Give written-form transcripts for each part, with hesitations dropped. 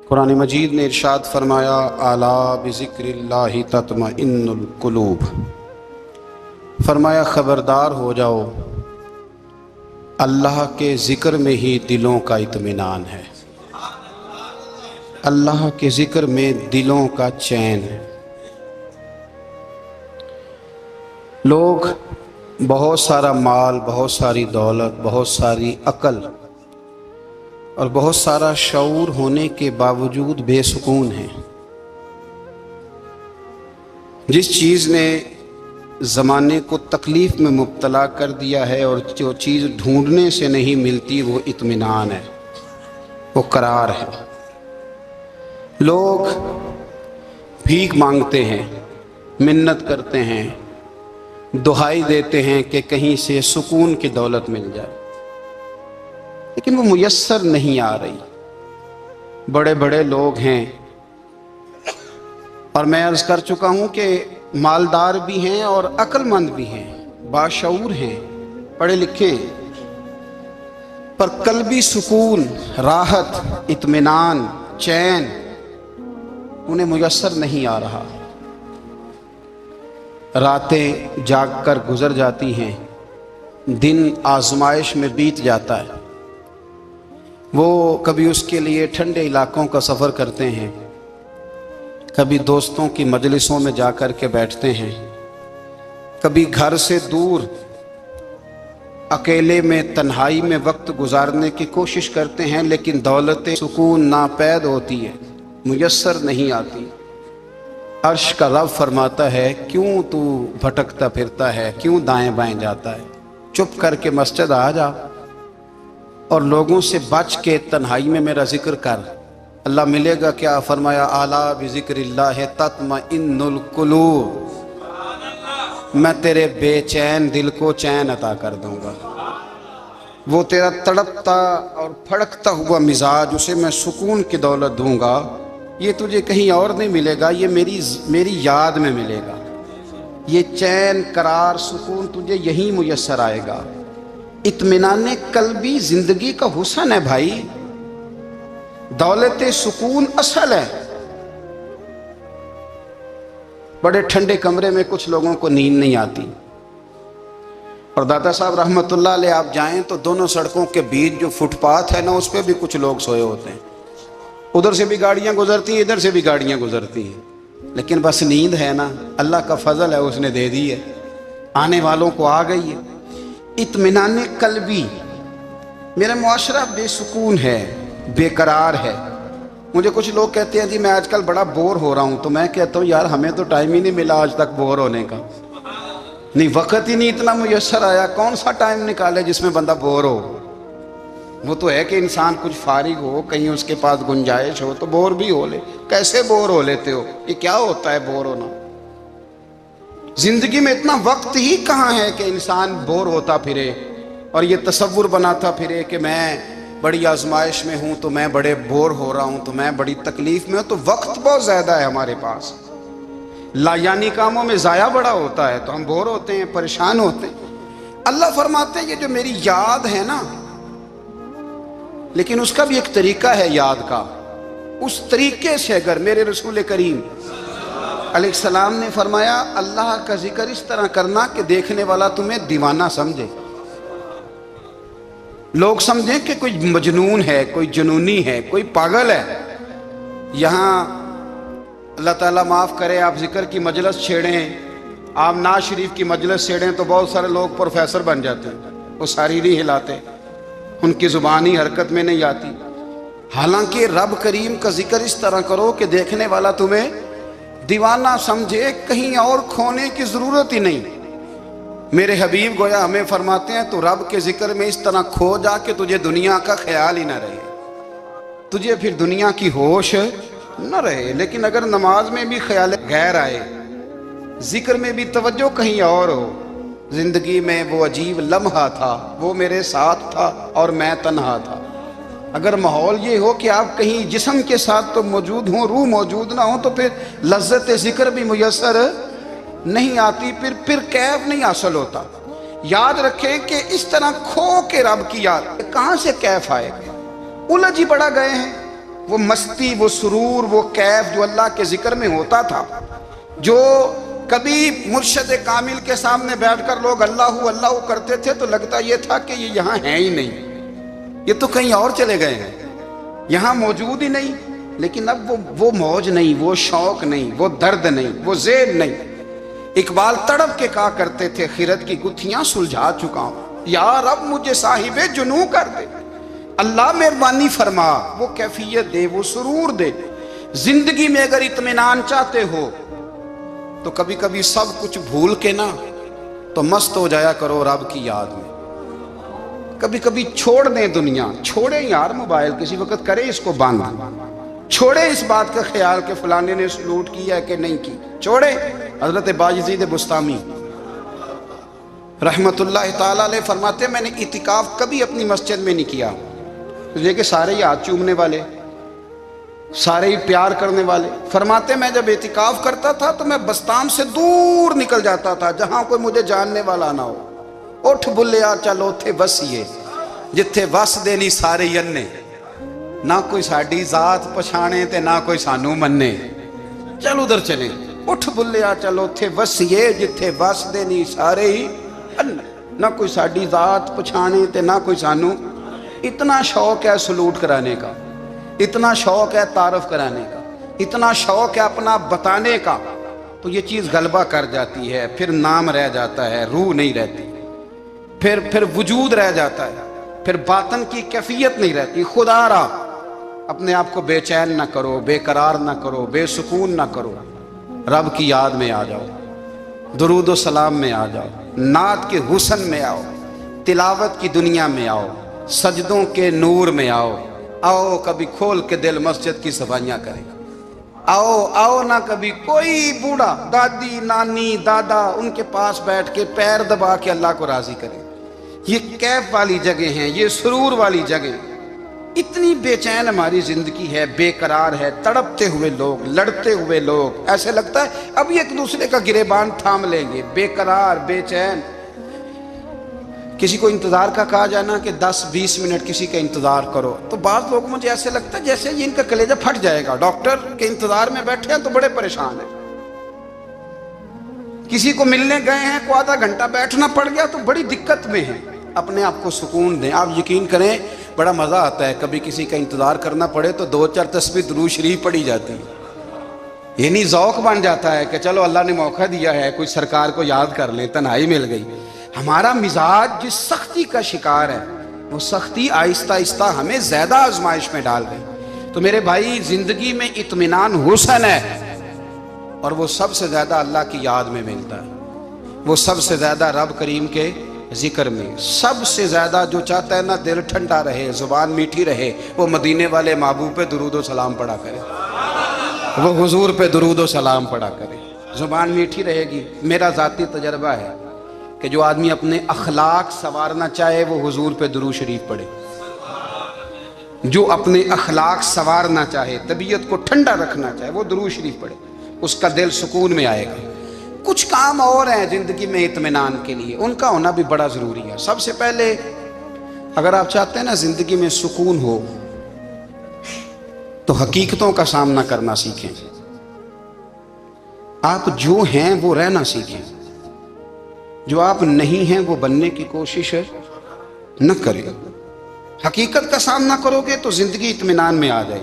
قرآن مجید نے ارشاد فرمایا الا بذکراللہ تطمئن القلوب، فرمایا خبردار ہو جاؤ، اللہ کے ذکر میں ہی دلوں کا اطمینان ہے، اللہ کے ذکر میں دلوں کا چین ہے۔ لوگ بہت سارا مال، بہت ساری دولت، بہت ساری عقل اور بہت سارا شعور ہونے کے باوجود بے سکون ہیں۔ جس چیز نے زمانے کو تکلیف میں مبتلا کر دیا ہے اور جو چیز ڈھونڈنے سے نہیں ملتی وہ اطمینان ہے، وہ قرار ہے۔ لوگ بھیک مانگتے ہیں، منت کرتے ہیں، دہائی دیتے ہیں کہ کہیں سے سکون کی دولت مل جائے، لیکن وہ میسر نہیں آ رہی۔ بڑے بڑے لوگ ہیں، اور میں عرض کر چکا ہوں کہ مالدار بھی ہیں اور عقل مند بھی ہیں، باشعور ہیں، پڑھے لکھے ہیں، پر قلبی سکون، راحت، اطمینان، چین انہیں میسر نہیں آ رہا۔ راتیں جاگ کر گزر جاتی ہیں، دن آزمائش میں بیت جاتا ہے۔ وہ کبھی اس کے لیے ٹھنڈے علاقوں کا سفر کرتے ہیں، کبھی دوستوں کی مجلسوں میں جا کر کے بیٹھتے ہیں، کبھی گھر سے دور اکیلے میں تنہائی میں وقت گزارنے کی کوشش کرتے ہیں، لیکن دولت سکون ناپید ہوتی ہے، میسر نہیں آتی۔ عرش کا رب فرماتا ہے کیوں تو بھٹکتا پھرتا ہے، کیوں دائیں بائیں جاتا ہے، چپ کر کے مسجد آ جا اور لوگوں سے بچ کے تنہائی میں میرا ذکر کر۔ اللہ ملے گا کیا؟ فرمایا اعلیٰ بذکر اللہ تطمئن القلوب، میں تیرے بے چین دل کو چین عطا کر دوں گا۔ وہ تیرا تڑپتا اور پھڑکتا ہوا مزاج، اسے میں سکون کی دولت دوں گا۔ یہ تجھے کہیں اور نہیں ملے گا، یہ میری یاد میں ملے گا۔ یہ چین، قرار، سکون تجھے یہیں میسر آئے گا۔ اطمینان قلبی زندگی کا حسن ہے بھائی، دولت سکون اصل ہے۔ بڑے ٹھنڈے کمرے میں کچھ لوگوں کو نیند نہیں آتی، اور دادا صاحب رحمت اللہ علیہ آپ جائیں تو دونوں سڑکوں کے بیچ جو فٹ پاتھ ہے نا، اس پہ بھی کچھ لوگ سوئے ہوتے ہیں۔ ادھر سے بھی گاڑیاں گزرتی ہیں، ادھر سے بھی گاڑیاں گزرتی ہیں، لیکن بس نیند ہے نا، اللہ کا فضل ہے، اس نے دے دی ہے، آنے والوں کو آ گئی ہے۔ اطمینان قلبی، میرا معاشرہ بے سکون ہے، بے قرار ہے۔ مجھے کچھ لوگ کہتے ہیں جی میں آج کل بڑا بور ہو رہا ہوں، تو میں کہتا ہوں یار ہمیں تو ٹائم ہی نہیں ملا آج تک بور ہونے کا، نہیں وقت ہی نہیں اتنا میسر آیا، کون سا ٹائم نکالے جس میں بندہ بور ہو؟ وہ تو ہے کہ انسان کچھ فارغ ہو، کہیں اس کے پاس گنجائش ہو تو بور بھی ہو لے۔ کیسے بور ہو لیتے ہو؟ یہ کیا ہوتا ہے بور ہونا؟ زندگی میں اتنا وقت ہی کہاں ہے کہ انسان بور ہوتا پھرے اور یہ تصور بناتا پھرے کہ میں بڑی آزمائش میں ہوں، تو میں بڑے بور ہو رہا ہوں، تو میں بڑی تکلیف میں ہوں۔ تو وقت بہت زیادہ ہے ہمارے پاس، لا یعنی کاموں میں ضائع بڑا ہوتا ہے، تو ہم بور ہوتے ہیں، پریشان ہوتے ہیں۔ اللہ فرماتے ہیں یہ جو میری یاد ہے نا، لیکن اس کا بھی ایک طریقہ ہے یاد کا، اس طریقے سے اگر میرے رسول کریم علیہ السلام نے فرمایا اللہ کا ذکر اس طرح کرنا کہ دیکھنے والا تمہیں دیوانہ سمجھے، لوگ سمجھیں کہ کوئی مجنون ہے، کوئی جنونی ہے، کوئی پاگل ہے۔ یہاں اللہ تعالیٰ معاف کرے، آپ ذکر کی مجلس چھیڑیں، آپ نعت شریف کی مجلس چھیڑیں تو بہت سارے لوگ پروفیسر بن جاتے ہیں، وہ ساری نہیں ہلاتے، ان کی زبان ہی حرکت میں نہیں آتی۔ حالانکہ رب کریم کا ذکر اس طرح کرو کہ دیکھنے والا تمہیں دیوانہ سمجھے، کہیں اور کھونے کی ضرورت ہی نہیں۔ میرے حبیب گویا ہمیں فرماتے ہیں تو رب کے ذکر میں اس طرح کھو جا کہ تجھے دنیا کا خیال ہی نہ رہے، تجھے پھر دنیا کی ہوش نہ رہے۔ لیکن اگر نماز میں بھی خیال غیر آئے، ذکر میں بھی توجہ کہیں اور ہو، زندگی میں وہ عجیب لمحہ تھا، وہ میرے ساتھ تھا اور میں تنہا تھا۔ اگر ماحول یہ ہو کہ آپ کہیں جسم کے ساتھ تو موجود ہوں، روح موجود نہ ہو، تو پھر لذت ذکر بھی میسر نہیں آتی، پھر کیف نہیں حاصل ہوتا۔ یاد رکھیں کہ اس طرح کھو کے رب کی یاد کہاں سے کیف آئے گا؟ الجھ ہی بڑا گئے ہیں، وہ مستی، وہ سرور، وہ کیف جو اللہ کے ذکر میں ہوتا تھا، جو کبھی مرشد کامل کے سامنے بیٹھ کر لوگ اللہ اللہ کرتے تھے تو لگتا یہ تھا کہ یہ یہاں ہیں ہی نہیں، یہ تو کہیں اور چلے گئے ہیں، یہاں موجود ہی نہیں۔ لیکن اب وہ موج نہیں، وہ شوق نہیں، وہ درد نہیں، وہ ذیل نہیں۔ اقبال تڑپ کے کہا کرتے تھے خیرت کی گتھیاں سلجھا چکا ہوں، یا رب مجھے صاحب جنوں کر دے، اللہ مہربانی فرما، وہ کیفیت دے، وہ سرور دے۔ زندگی میں اگر اطمینان چاہتے ہو تو کبھی کبھی سب کچھ بھول کے نا تو مست ہو جایا کرو رب کی یاد میں۔ کبھی کبھی چھوڑ دیں دنیا، چھوڑیں یار موبائل، کسی وقت کرے اس کو بند، چھوڑے اس بات کا خیال کہ فلانے نے سلوٹ کیا ہے کہ نہیں کی، چھوڑے۔ حضرت باجزید بستامی رحمت اللہ تعالیٰ علیہ فرماتے میں نے اعتکاف کبھی اپنی مسجد میں نہیں کیا، یہ کہ سارے ہی ہاتھ چومنے والے، سارے ہی پیار کرنے والے۔ فرماتے میں جب اعتکاف کرتا تھا تو میں بستام سے دور نکل جاتا تھا جہاں کوئی مجھے جاننے والا نہ ہو۔ اٹھ بلیا چلو تھے وسیے جتھے وس دینی سارے یننے، نہ کوئی ساڈی ذات پچھانے تے نہ کوئی سانو مننے، چل ادھر چلیں۔ اٹھ بلیا چلو تھے وسیے جتھے وس دینی سارے ہی اننے، نہ کوئی ساڈی ذات پچھانے تے نہ کوئی سانو۔ اتنا شوق ہے سلوٹ کرانے کا، اتنا شوق ہے تعارف کرانے کا، اتنا شوق ہے اپنا بتانے کا، تو یہ چیز غلبہ کر جاتی ہے، پھر نام رہ جاتا ہے، روح نہیں رہتی، پھر وجود رہ جاتا ہے، پھر باطن کی کیفیت نہیں رہتی۔ خدا را اپنے آپ کو بے چین نہ کرو، بے قرار نہ کرو، بے سکون نہ کرو، رب کی یاد میں آ جاؤ، درود و سلام میں آ جاؤ، نعت کے حسن میں آؤ، تلاوت کی دنیا میں آؤ، سجدوں کے نور میں آؤ۔ آؤ کبھی کھول کے دل مسجد کی صفائیاں کریں، آؤ نہ کبھی کوئی بوڑھا، دادی، نانی، دادا ان کے پاس بیٹھ کے پیر دبا کے اللہ کو راضی کریں۔ یہ کیف والی جگہ ہیں، یہ سرور والی جگہ۔ اتنی بے چین ہماری زندگی ہے، بے قرار ہے، تڑپتے ہوئے لوگ، لڑتے ہوئے لوگ، ایسے لگتا ہے ابھی ایک دوسرے کا گریبان تھام لیں گے، بے قرار، بے چین۔ کسی کو انتظار کا کہا جانا کہ 10-20 منٹ کسی کا انتظار کرو تو بعض لوگ مجھے ایسے لگتا ہے جیسے یہ ان کا کلیجہ پھٹ جائے گا، ڈاکٹر کے انتظار میں بیٹھے ہیں تو بڑے پریشان ہیں۔ کسی کو ملنے گئے ہیں کو آدھا گھنٹہ بیٹھنا پڑ گیا تو بڑی دقت میں ہیں۔ اپنے آپ کو سکون دیں۔ آپ یقین کریں بڑا مزہ آتا ہے کبھی کسی کا انتظار کرنا پڑے تو 2-4 تسبیح درود شریف پڑھی جاتی ہے، یعنی ذوق بن جاتا ہے کہ چلو اللہ نے موقع دیا ہے کوئی سرکار کو یاد کر لیں، تنہائی مل گئی۔ ہمارا مزاج جس سختی کا شکار ہے وہ سختی آہستہ آہستہ ہمیں زیادہ آزمائش میں ڈال گئی۔ تو میرے بھائی زندگی میں اطمینان حسن ہے، اور وہ سب سے زیادہ اللہ کی یاد میں ملتا ہے، وہ سب سے زیادہ رب کریم کے ذکر میں، سب سے زیادہ جو چاہتا ہے نا دل ٹھنڈا رہے، زبان میٹھی رہے، وہ مدینے والے محبوب پہ درود و سلام پڑھا کرے، وہ حضور پہ درود و سلام پڑھا کرے، زبان میٹھی رہے گی۔ میرا ذاتی تجربہ ہے کہ جو آدمی اپنے اخلاق سنوارنا چاہے وہ حضور پہ درود شریف پڑھے، جو اپنے اخلاق سنوارنا چاہے، طبیعت کو ٹھنڈا رکھنا چاہے وہ درود شریف پڑھے، اس کا دل سکون میں آئے گا۔ کچھ کام اور ہیں زندگی میں اطمینان کے لیے، ان کا ہونا بھی بڑا ضروری ہے۔ سب سے پہلے اگر آپ چاہتے ہیں نا زندگی میں سکون ہو تو حقیقتوں کا سامنا کرنا سیکھیں، آپ جو ہیں وہ رہنا سیکھیں، جو آپ نہیں ہیں وہ بننے کی کوشش نہ کریں۔ حقیقت کا سامنا کرو گے تو زندگی اطمینان میں آ جائے۔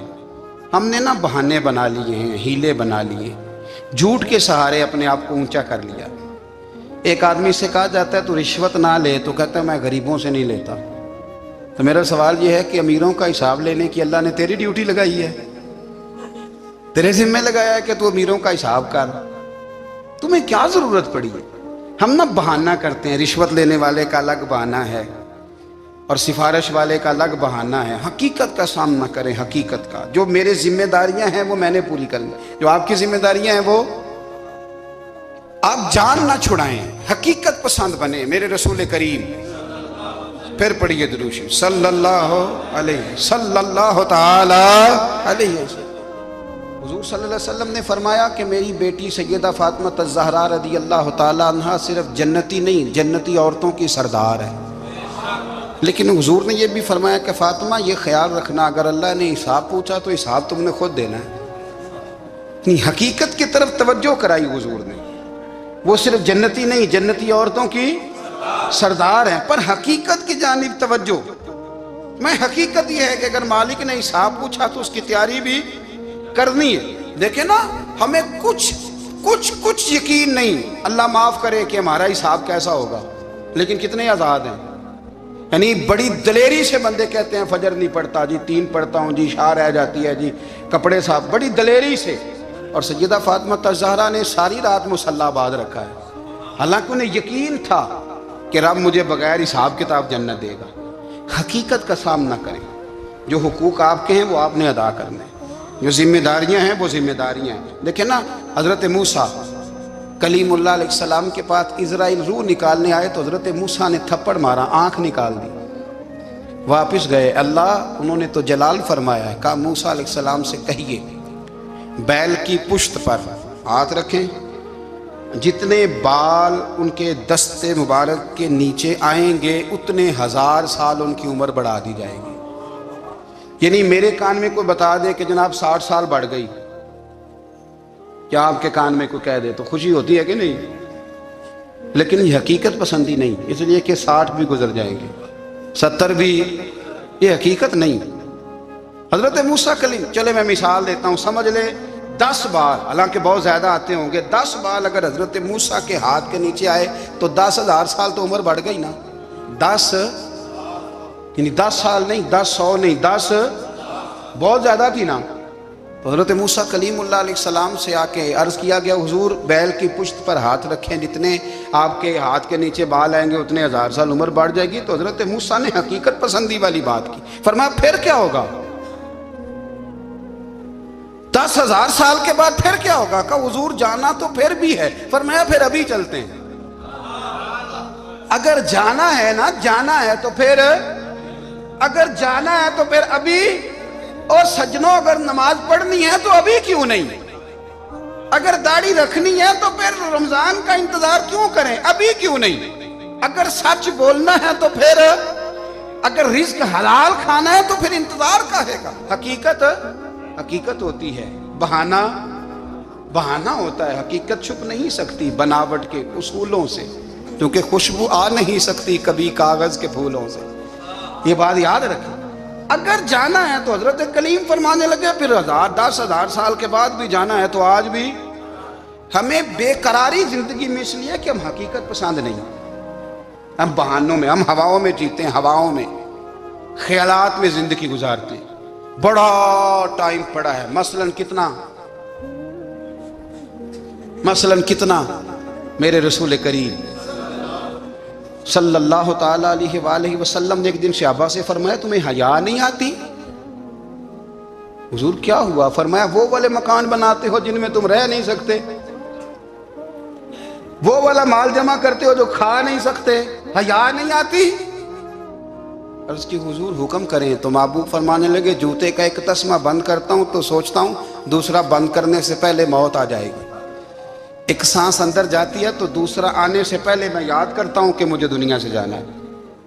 ہم نے نا بہانے بنا لیے ہیں، ہیلے بنا لیے، جھوٹ کے سہارے اپنے آپ کو اونچا کر لیا۔ ایک آدمی سے کہا جاتا ہے تو رشوت نہ لے، تو کہتا ہے میں غریبوں سے نہیں لیتا۔ تو میرا سوال یہ ہے کہ امیروں کا حساب لینے کی اللہ نے تیری ڈیوٹی لگائی ہے، تیرے ذمہ لگایا ہے کہ تو امیروں کا حساب کر، تمہیں کیا ضرورت پڑی ہے؟ ہم نا بہانہ کرتے ہیں، رشوت لینے والے کا الگ بہانہ ہے اور سفارش والے کا الگ بہانہ ہے۔ حقیقت کا سامنا کریں، حقیقت کا۔ جو میرے ذمہ داریاں ہیں وہ میں نے پوری کرنی، جو آپ کی ذمہ داریاں ہیں وہ آپ جان نہ چھڑائیں، حقیقت پسند بنیں۔ میرے رسول کریم، پھر پڑھیے درود شریف صلی اللہ تعالی علیہ وسلم۔ حضور صلی اللہ علیہ وسلم نے فرمایا کہ میری بیٹی سیدہ فاطمہ الزہرا رضی اللہ تعالی عنہا صرف جنتی نہیں، جنتی عورتوں کی سردار ہے، لیکن حضور نے یہ بھی فرمایا کہ فاطمہ یہ خیال رکھنا اگر اللہ نے حساب پوچھا تو حساب تم نے خود دینا ہے. نہیں، حقیقت کی طرف توجہ کرائی حضور نے. وہ صرف جنتی نہیں، جنتی عورتوں کی سردار ہیں، پر حقیقت کی جانب توجہ. میں حقیقت یہ ہے کہ اگر مالک نے حساب پوچھا تو اس کی تیاری بھی کرنی ہے. دیکھیں نا، ہمیں کچھ یقین نہیں، اللہ معاف کرے کہ ہمارا حساب کیسا ہوگا، لیکن کتنے آزاد ہیں. یعنی بڑی دلیری سے بندے کہتے ہیں فجر نہیں پڑھتا جی، 3 پڑھتا ہوں جی، شاہ رہ جاتی ہے جی، کپڑے صاحب، بڑی دلیری سے. اور سیدہ فاطمہ الزہرا نے ساری رات مصلی آباد رکھا ہے، حالانکہ انہیں یقین تھا کہ رب مجھے بغیر حساب کتاب جنت دے گا. حقیقت کا سامنا کریں. جو حقوق آپ کے ہیں وہ آپ نے ادا کرنے، جو ذمہ داریاں ہیں وہ ذمہ داریاں ہیں. دیکھیں نا، حضرت موسیٰ کلیم اللہ علیہ السلام کے پاس اسرائیل روح نکالنے آئے تو حضرت موسیٰ نے تھپڑ مارا، آنکھ نکال دی، واپس گئے. اللہ انہوں نے تو جلال فرمایا ہے، کہا موسیٰ علیہ السلام سے کہیے بیل کی پشت پر ہاتھ رکھیں، جتنے بال ان کے دستے مبارک کے نیچے آئیں گے اتنے 1000 سال ان کی عمر بڑھا دی جائے گی. یعنی میرے کان میں کوئی بتا دے کہ جناب 60 سال بڑھ گئی، کیا آپ کے کان میں کوئی کہہ دے تو خوشی ہوتی ہے کہ نہیں؟ لیکن یہ حقیقت پسندی نہیں، اس لیے کہ 60 بھی گزر جائیں گے، 70 بھی، یہ حقیقت نہیں. حضرت موسیٰ کلیم، چلے میں مثال دیتا ہوں، سمجھ لے 10 بال، حالانکہ بہت زیادہ آتے ہوں گے، 10 بال اگر حضرت موسیٰ کے ہاتھ کے نیچے آئے تو 10,000 سال تو عمر بڑھ گئی نا. 10 یعنی 10 سال نہیں، 10 نہیں، 10 بہت زیادہ تھی نا. تو حضرت موسیٰ کلیم اللہ علیہ السلام سے آ کے عرض کیا گیا، حضور بیل کی پشت پر ہاتھ رکھیں، جتنے آپ کے ہاتھ کے نیچے بال آئیں گے اتنے 1000 سال عمر بڑھ جائے گی. تو حضرت موسیٰ نے حقیقت پسندی والی بات کی، فرمایا پھر کیا ہوگا؟ 10,000 سال کے بعد پھر کیا ہوگا؟ کہ حضور جانا تو پھر بھی ہے. فرمایا پھر ابھی چلتے ہیں. اگر جانا ہے نا، جانا ہے تو پھر، اگر جانا ہے تو پھر ابھی. اور سجنوں، اگر نماز پڑھنی ہے تو ابھی کیوں نہیں؟ اگر داڑھی رکھنی ہے تو پھر رمضان کا انتظار کیوں کریں؟ ابھی کیوں نہیں؟ اگر سچ بولنا ہے تو پھر، اگر رزق حلال کھانا ہے تو پھر انتظار کاہے کا؟ حقیقت ہوتی ہے، بہانہ ہوتا ہے. حقیقت چھپ نہیں سکتی بناوٹ کے اصولوں سے، کیونکہ خوشبو آ نہیں سکتی کبھی کاغذ کے پھولوں سے. یہ بات یاد رکھیں. اگر جانا ہے تو حضرت کلیم فرمانے لگے پھر 10,000 سال کے بعد بھی جانا ہے تو آج بھی. ہمیں بے قراری زندگی میں اس لیے کہ ہم حقیقت پسند نہیں، ہم بہانوں میں، ہم ہواؤں میں جیتے ہیں، ہواؤں میں، خیالات میں زندگی گزارتے ہیں. بڑا ٹائم پڑا ہے، مثلاً کتنا میرے رسول کریم صلی اللہ تعالیٰ علیہ وآلہ وسلم نے ایک دن صحابہ سے فرمایا تمہیں حیا نہیں آتی؟ حضور کیا ہوا؟ فرمایا وہ والے مکان بناتے ہو جن میں تم رہ نہیں سکتے، وہ والا مال جمع کرتے ہو جو کھا نہیں سکتے، حیا نہیں آتی؟ عرض کی حضور حکم کریں. تو محبوب فرمانے لگے جوتے کا ایک تسمہ بند کرتا ہوں تو سوچتا ہوں دوسرا بند کرنے سے پہلے موت آ جائے گی. ایک سانس اندر جاتی ہے تو دوسرا آنے سے پہلے میں یاد کرتا ہوں کہ مجھے دنیا سے جانا ہے.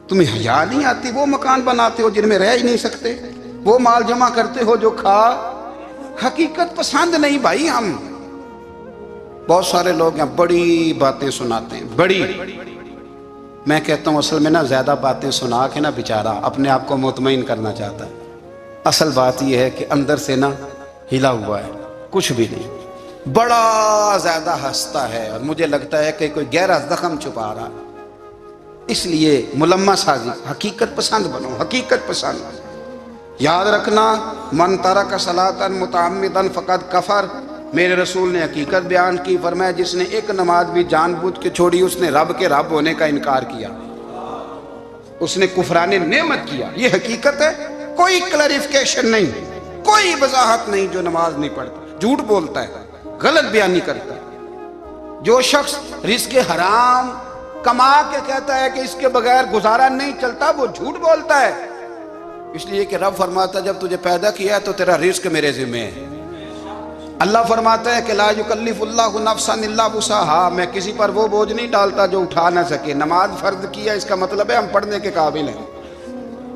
تمہیں حیا نہیں آتی؟ وہ مکان بناتے ہو جن میں رہ ہی نہیں سکتے، وہ مال جمع کرتے ہو جو کھا. حقیقت پسند نہیں بھائی. ہم بہت سارے لوگ ہیں بڑی باتیں سناتے ہیں، بڑی، میں کہتا ہوں اصل میں نا زیادہ باتیں سنا کے نا بیچارہ اپنے آپ کو مطمئن کرنا چاہتا ہے. اصل بات یہ ہے کہ اندر سے نا ہلا ہوا ہے، کچھ بھی نہیں، بڑا زیادہ ہنستا ہے اور مجھے لگتا ہے کہ کوئی گہرا زخم چھپا رہا. اس لیے ملمہ سازی، حقیقت پسند بنو، حقیقت پسند. یاد رکھنا، من ترک صلاۃ متعمدا فقد کفر. میرے رسول نے حقیقت بیان کی، فرمایا جس نے ایک نماز بھی جان بوجھ کے چھوڑی اس نے رب کے رب ہونے کا انکار کیا، اس نے کفران نعمت کیا. یہ حقیقت ہے، کوئی کلیریفیکیشن نہیں، کوئی وضاحت نہیں. جو نماز نہیں پڑھتا، جھوٹ بولتا ہے، غلط بیانی کرتا ہے. جو شخص رزق حرام کما کے کہتا ہے کہ اس کے بغیر گزارا نہیں چلتا، وہ جھوٹ بولتا ہے. اس لیے کہ رب فرماتا ہے جب تجھے پیدا کیا ہے تو تیرا رزق میرے ذمہ ہے. اللہ فرماتا ہے کہ لا یکلف اللہ نفسا الا وسعها، میں کسی پر وہ بوجھ نہیں ڈالتا جو اٹھا نہ سکے. نماز فرض کیا، اس کا مطلب ہے ہم پڑھنے کے قابل ہیں.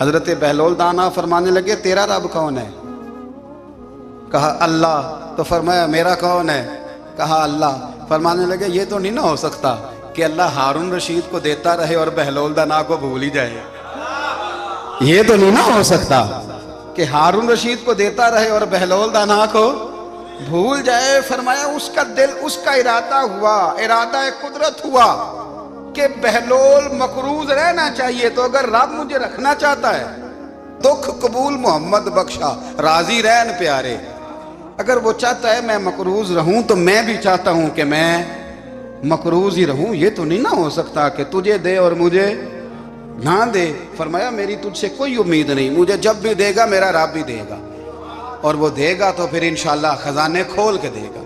حضرت بہلول دانا فرمانے لگے تیرا رب کون ہے؟ کہا اللہ۔ تو فرمایا میرا کون ہے؟ کہا اللہ۔ فرمانے لگے یہ تو نہیں نہ ہو سکتا کہ اللہ ہارون رشید کو دیتا رہے اور بہلول دانا کو بھول ہی جائے۔ یہ تو نہیں نہ ہو سکتا کہ ہارون رشید کو دیتا رہے اور بہلول دانا کو بھول جائے۔ فرمایا اس کا دل، اس کا ارادہ ہوا، ارادہ قدرت ہوا کہ بہلول مقروض رہنا چاہیے، تو اگر رب مجھے رکھنا چاہتا ہے، دکھ قبول محمد بخشا راضی رہن پیارے، اگر وہ چاہتا ہے میں مقروض رہوں تو میں بھی چاہتا ہوں کہ میں مقروض ہی رہوں۔ یہ تو نہیں نہ ہو سکتا کہ تجھے دے اور مجھے نہ دے۔ فرمایا میری تجھ سے کوئی امید نہیں، مجھے جب بھی دے گا میرا رب بھی دے گا، اور وہ دے گا تو پھر انشاءاللہ خزانے کھول کے دے گا۔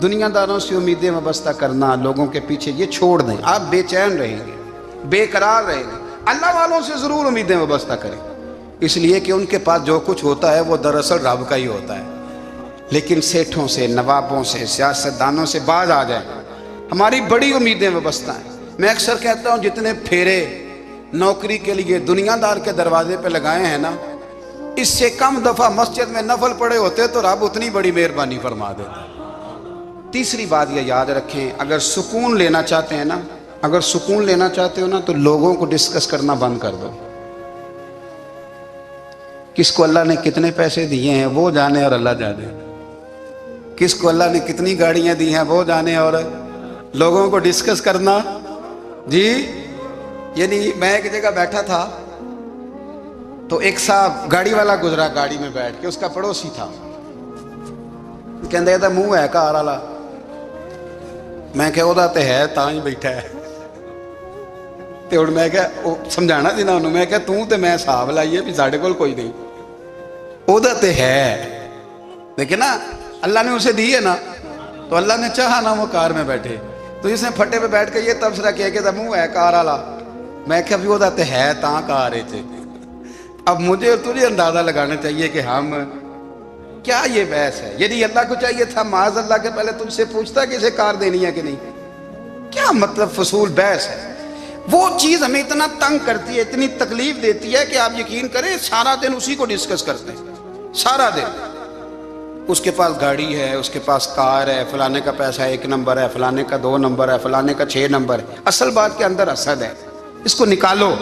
دنیا داروں سے امیدیں وابستہ کرنا، لوگوں کے پیچھے، یہ چھوڑ دیں، آپ بے چین رہیں گے، بے قرار رہیں گے۔ اللہ والوں سے ضرور امیدیں وابستہ کریں، اس لیے کہ ان کے پاس جو کچھ ہوتا ہے وہ دراصل رب کا ہی ہوتا ہے۔ لیکن سیٹھوں سے، نوابوں سے، سیاستدانوں سے باز آ جائیں، ہماری بڑی امیدیں وابستہ ہیں۔ میں اکثر کہتا ہوں جتنے پھیرے نوکری کے لیے دنیا دار کے دروازے پہ لگائے ہیں نا، اس سے کم دفعہ مسجد میں نفل پڑے ہوتے تو رب اتنی بڑی مہربانی فرما دیتا۔ تیسری بات یہ یاد رکھیں، اگر سکون لینا چاہتے ہیں نا، اگر سکون لینا چاہتے ہو نا تو لوگوں کو ڈسکس کرنا بند کر دو۔ کس کو اللہ نے کتنے پیسے دیے ہیں وہ جانے اور اللہ جانے، کس کو اللہ نے کتنی گاڑیاں دی ہیں وہ جانے، اور لوگوں کو ڈسکس کرنا جی۔ یعنی میں ایک جگہ بیٹھا تھا تو ایک صاحب گاڑی والا گزرا، گاڑی میں بیٹھ کے، اس کا پڑوسی تھا، کہندے تھا منہ ہے کار والا، میں کہ وہ تے ہے تاں ہی بیٹھا ہے، تے ہن میں کہ سمجھانا سی نا انہوں، میں کہ توں تے میں حساب لائیے بھی ساڈے کول کوئی نہیں، وہ تے ہے، لیکن نا اللہ نے اسے دی ہے نا، تو اللہ نے چاہا نا وہ کار میں بیٹھے، تو اس نے پھٹے پہ بیٹھ کے یہ تبصرہ کیا کہ منہ ہے کار والا، میں کہ ابھی وہ تے ہے تاں کار ہے۔ اب مجھے اور تجھے اندازہ لگانا چاہیے کہ ہم کیا یہ بحث ہے؟ یعنی اللہ کو چاہیے تھا معاذ اللہ کے پہلے تجھ سے پوچھتا کہ اسے کار دینی ہے کہ نہیں، کیا مطلب فضول بحث ہے؟ وہ چیز ہمیں اتنا تنگ کرتی ہے، اتنی تکلیف دیتی ہے کہ آپ یقین کریں سارا دن اسی کو ڈسکس کرتے ہیں، سارا دن۔ اس کے پاس گاڑی ہے، اس کے پاس کار ہے، فلانے کا پیسہ 1 نمبر ہے، فلانے کا 2 نمبر ہے، فلانے کا 6 نمبر ہے، اصل بات کے اندر حسد ہے، اس کو نکالو۔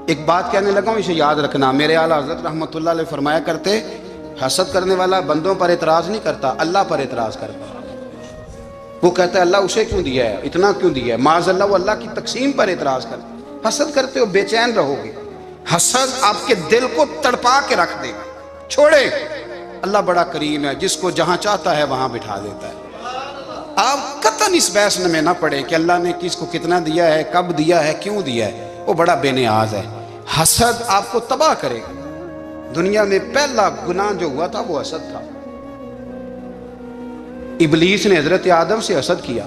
ایک بات کہنے لگا ہوں، اسے یاد رکھنا، میرے اعلیٰ حضرت رحمۃ اللہ علیہ فرمایا کرتے، حسد کرنے والا بندوں پر اعتراض نہیں کرتا، اللہ پر اعتراض کرتا۔ وہ کہتا ہے اللہ اسے کیوں دیا ہے، اتنا کیوں دیا ہے، معاذ اللہ وہ اللہ کی تقسیم پر اعتراض کرتا۔ حسد کرتے ہو بے چین رہو گے، حسد آپ کے دل کو تڑپا کے رکھ دے گا، چھوڑے۔ اللہ بڑا کریم ہے، جس کو جہاں چاہتا ہے وہاں بٹھا دیتا ہے۔ آپ قطعاً اس بحث میں نہ پڑے کہ اللہ نے کس کو کتنا دیا ہے، کب دیا ہے، کیوں دیا ہے، وہ بڑا بے نیاز ہے۔ حسد آپ کو تباہ کرے گا۔ دنیا میں پہلا گناہ جو ہوا تھا وہ حسد تھا۔ ابلیس نے حضرت آدم سے حسد کیا،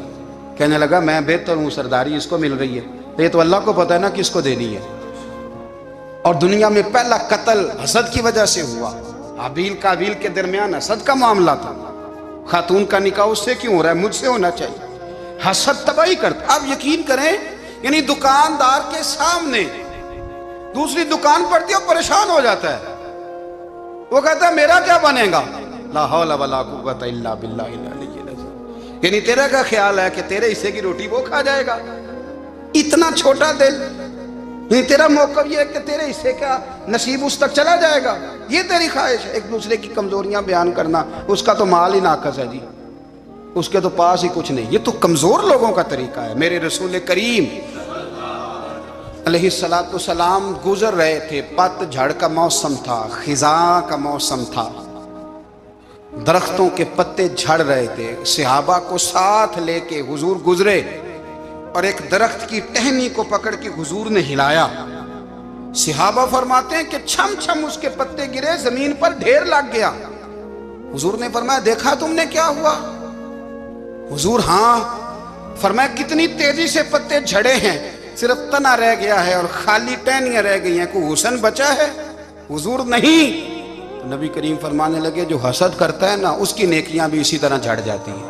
کہنے لگا میں بہتر ہوں، سرداری اس کو مل رہی ہے، یہ تو اللہ کو پتہ ہے نا کس کو دینی ہے۔ اور دنیا میں پہلا قتل حسد کی وجہ سے ہوا، حابیل قابیل کے درمیان حسد کا معاملہ تھا۔ خاتون کا نکاح اس سے کیوں ہو رہا ہے، مجھ سے ہونا چاہیے۔ حسد تباہی کرتا۔ آپ یقین کریں، یعنی دکاندار کے سامنے دوسری دکان پڑتی ہے اور پریشان ہو جاتا ہے، وہ کہتا ہے میرا کیا بنے گا، لا حول ولا قوت الا باللہ العلی العظیم۔ یعنی تیرا کا خیال ہے کہ تیرے حصے کی روٹی وہ کھا جائے گا، اتنا چھوٹا دل، یعنی تیرا موقف یہ ہے کہ تیرے حصے کا نصیب اس تک چلا جائے گا، یہ تیری خواہش ہے۔ ایک دوسرے کی کمزوریاں بیان کرنا، اس کا تو مال ہی ناقص ہے جی، اس کے تو پاس ہی کچھ نہیں، یہ تو کمزور لوگوں کا طریقہ ہے۔ میرے رسول کریم علیہ السلام گزر رہے تھے، پت جھڑ کا موسم تھا، خزاں کا موسم تھا، درختوں کے پتے جھڑ رہے تھے، صحابہ کو ساتھ لے کے حضور گزرے اور ایک درخت کی ٹہنی کو پکڑ کے حضور نے ہلایا۔ صحابہ فرماتے ہیں کہ چھم چھم اس کے پتے گرے، زمین پر ڈھیر لگ گیا۔ حضور نے فرمایا دیکھا تم نے کیا ہوا؟ حضور ہاں۔ فرمایا کتنی تیزی سے پتے جھڑے ہیں، صرف تنا رہ گیا ہے اور خالی ٹہنیاں رہ گئی ہیں، کوئی حسن بچا ہے؟ حضور نہیں۔ تو نبی کریم فرمانے لگے جو حسد کرتا ہے نا، اس کی نیکیاں بھی اسی طرح جھڑ جاتی ہیں۔